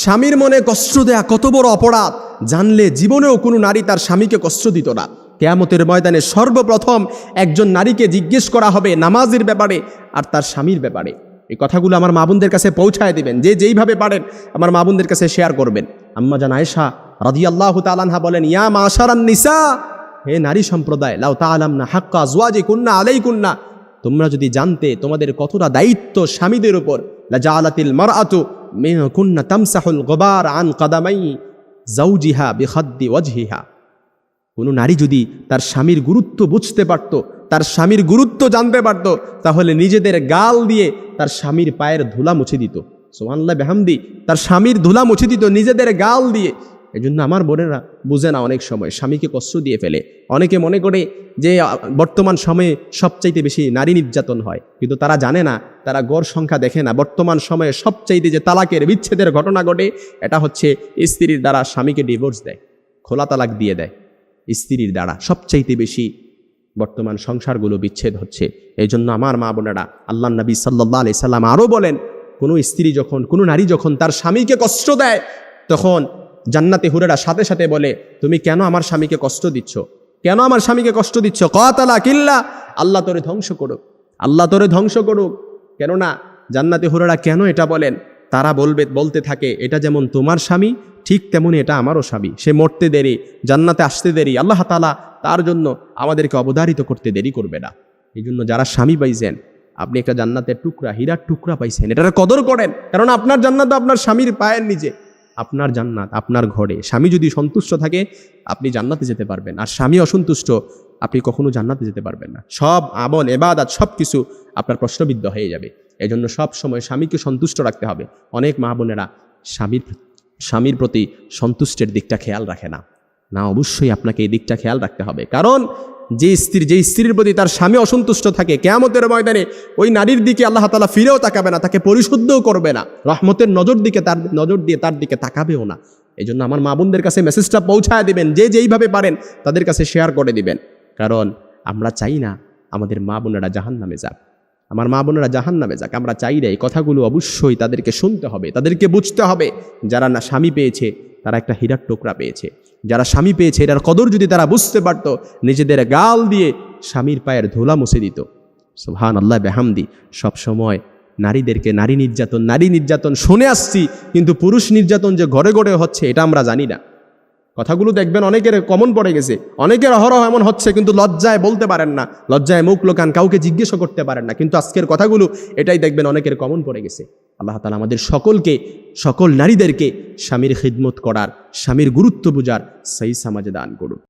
স্বামীর মনে কষ্ট দেয়া কত বড় অপরাধ জানলে জীবনেও কোনো নারী তার স্বামীকে কষ্ট দিত না। কিয়ামতের ময়দানে সর্বপ্রথম একজন নারীকে জিজ্ঞেস করা হবে নামাজের ব্যাপারে আর তার স্বামীর ব্যাপারে। এই কথাগুলো আমার মা বোনদের কাছে পৌঁছায় দিবেন, যে যেইভাবে পারেন আমার মা বোনদের কাছে শেয়ার করবেন। আম্মা জান আয়েশা রাদিয়াল্লাহু তাআলা আনহা বলেন, ইয়া মাশারান নিসা, হে নারী সম্প্রদায়, লাউ তাআলামনা হাক্কা আজওয়াজিকুন্না আলাইকুন্না, তোমরা যদি জানতে তোমাদের কতটা দায়িত্ব স্বামীদের উপর, লা জাআলাতিল মারআতু মিনকুন্না তামসাহুল গুবার আন কাদামাই যাওজিহা বিখাদ্দি ওয়াজহিহা। কোনো নারী যদি তার স্বামীর গুরুত্ব বুঝতে পারত, তার স্বামীর গুরুত্ব জানতে পারত, তাহলে নিজেদের গাল দিয়ে তার স্বামীর পায়ের ধুলা মুছে দিত। সুবহানাল্লাহ বিহামদি, তার স্বামীর ধুলা মুছে দিত নিজেদের গাল দিয়ে। এই জন্য আমার বোনেরা বুঝে না, অনেক সময় স্বামীকে কষ্ট দিয়ে ফেলে। অনেকে মনে করে যে বর্তমান সময়ে সবচাইতে বেশি নারী নির্যাতন হয়, কিন্তু তারা জানে না, তারা গড় সংখ্যা দেখে না। বর্তমান সময়ে সবচাইতে যে তালাকের বিচ্ছেদের ঘটনা ঘটে, এটা হচ্ছে স্ত্রীর দ্বারা স্বামীকে ডিভোর্স দেয়, খোলা তালাক দিয়ে দেয়। স্ত্রীর দ্বারা সবচাইতে বেশি বর্তমান সংসারগুলো বিচ্ছেদ হচ্ছে। এই জন্য আমার মা বোনেরা, আল্লাহর নবী সাল্লাল্লাহু আলাইহি সাল্লাম আরও বলেন, কোনো স্ত্রী যখন, কোনো নারী যখন তার স্বামীকে কষ্ট দেয়, তখন জান্নাতে হুরেরা সাথে সাথে বলে, তুমি কেন আমার স্বামীকে কষ্ট দিচ্ছ, কেন আমার স্বামীকে কষ্ট দিচ্ছ? কাতালা কিল্লা, আল্লাহ তোরে ধ্বংস করুক, আল্লাহ তোরে ধ্বংস করুক। কেননা জান্নাতে হুরেরা কেন এটা বলেন? তারা বলতে থাকে, এটা যেমন তোমার স্বামী, ঠিক তেমনি এটা আমারও স্বামী। সে মরতে দেরি, জান্নাতে আসতে দেরি, আল্লাহ তাআলা তার জন্য আমাদেরকে অবধারিত করতে দেরি করবে না। এই জন্য যারা স্বামী পাইছেন, আপনি একটা জান্নাতের টুকরা, হীরার টুকরা পাইছেন, এটার কদর করেন। কারণ আপনার জান্নাত আপনার স্বামীর পায়ের নিচে, আপনার জান্নাত আপনার ঘরে। স্বামী যদি সন্তুষ্ট থাকে আপনি জান্নাতে যেতে পারবেন, আর স্বামী অসন্তুষ্ট আপনি কখনো জান্নাতে যেতে পারবেন না। সব আমল ইবাদত সব কিছু আপনার প্রশ্নবিদ্ধ হয়ে যাবে। এই জন্য সব সময় স্বামীকে সন্তুষ্ট রাখতে হবে। অনেক মা বোনেরা স্বামীর প্রতি সন্তুষ্টের দিকটা খেয়াল রাখে না। অবশ্যই আপনাকে এই দিকটা খেয়াল রাখতে হবে। কারণ যে স্ত্রীর প্রতি তার স্বামী অসন্তুষ্ট থাকে, কিয়ামতের ময়দানে ওই নারীর দিকে আল্লাহ তাআলা ফিরেও তাকাবে না, তাকে পরিশুদ্ধও করবে না, রহমতের নজর দিয়ে তার দিকে তাকাবেও না। এই জন্য আমার মা বোনদের কাছে মেসেজটা পৌঁছায় দিবেন, যে যেইভাবে পারেন তাদের কাছে শেয়ার করে দিবেন। কারণ আমরা চাই না আমাদের মা বোনেরা জাহান্নামে যাক, আমার মা বোনেরা জাহান্নামে যাক। আমরা চাই না। এই কথাগুলো অবশ্যই তাদেরকে শুনতে হবে, তাদেরকে বুঝতে হবে। যারা না স্বামী পেয়েছে তারা একটা হীরার টুকরা পেয়েছে। যারা স্বামী পেয়েছে এটার কদর যদি তারা বুঝতে পারত, নিজেদের গাল দিয়ে স্বামীর পায়ের ধুলা মুছে দিত। সুবহানাল্লাহ বিহামদি। সবসময় নারীদেরকে নারী নির্যাতন শুনে আসছি, কিন্তু পুরুষ নির্যাতন যে ঘরে ঘরে হচ্ছে এটা আমরা জানি না। কথাগুলো দেখবেন অনেকের কমন পড়ে গেছে, অনেকের অহরহ এমন হচ্ছে, কিন্তু লজ্জায় বলতে পারেন না, লজ্জায় মুখ লোকান, কাউকে জিজ্ঞেসও করতে পারেন না। কিন্তু আজকের কথাগুলো এটাই দেখবেন অনেকের কমন পড়ে গেছে। আল্লাহ তাআলা আমাদের সকল নারীদেরকে স্বামীর খিদমত করার, স্বামীর গুরুত্ব বুঝার সহি সমাজ দান করুন।